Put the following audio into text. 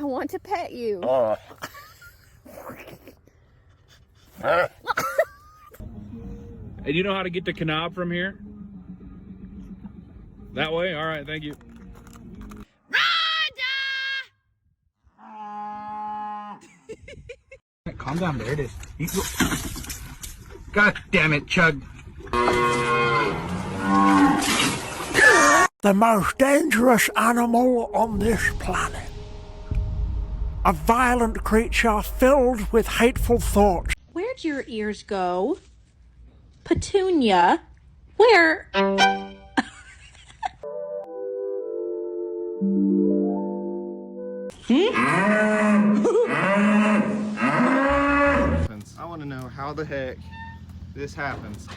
I want to pet you. Hey, do you know how to get to Kanab from here? That way? All right, thank you. Calm down, there it is. God damn it, Chug. The most dangerous animal on this planet. A violent creature filled with hateful thoughts. Where'd your ears go? Petunia? Where? I want to know how the heck this happens.